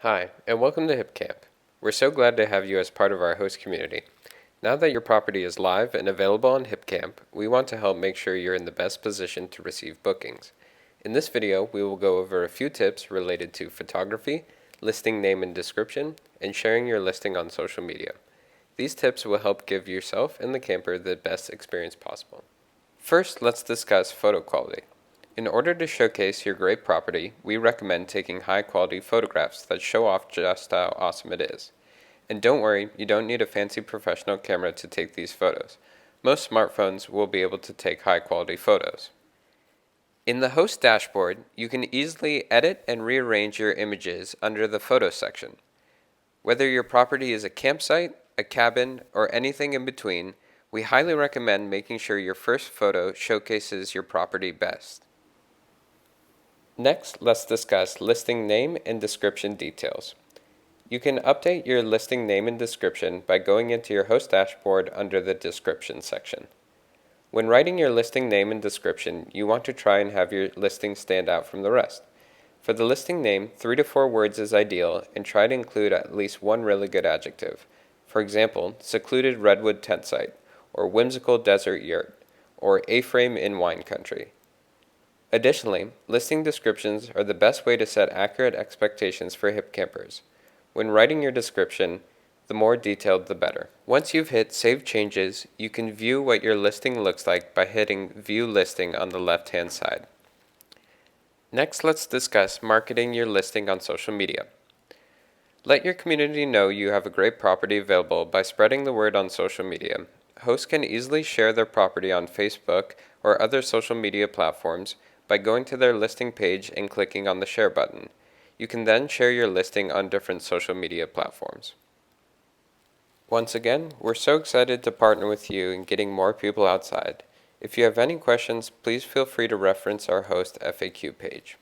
Hi, and welcome to Hipcamp. We're so glad to have you as part of our host community. Now that your property is live and available on Hipcamp, we want to help make sure you're in the best position to receive bookings. In this video, we will go over a few tips related to photography, listing name and description, and sharing your listing on social media. These tips will help give yourself and the camper the best experience possible. First, let's discuss photo quality. In order to showcase your great property, we recommend taking high-quality photographs that show off just how awesome it is. And don't worry, you don't need a fancy professional camera to take these photos. Most smartphones will be able to take high-quality photos. In the host dashboard, you can easily edit and rearrange your images under the Photos section. Whether your property is a campsite, a cabin, or anything in between, we highly recommend making sure your first photo showcases your property best. Next, let's discuss listing name and description details. You can update your listing name and description by going into your host dashboard under the description section. When writing your listing name and description, you want to try and have your listing stand out from the rest. For the listing name, 3 to 4 words is ideal, and try to include at least one really good adjective. For example, secluded redwood tent site, or whimsical desert yurt, or A-frame in wine country. Additionally, listing descriptions are the best way to set accurate expectations for hip campers. When writing your description, the more detailed the better. Once you've hit Save Changes, you can view what your listing looks like by hitting View Listing on the left-hand side. Next, let's discuss marketing your listing on social media. Let your community know you have a great property available by spreading the word on social media. Hosts can easily share their property on Facebook or other social media platforms by going to their listing page and clicking on the share button. You can then share your listing on different social media platforms. Once again, we're so excited to partner with you in getting more people outside. If you have any questions, please feel free to reference our host FAQ page.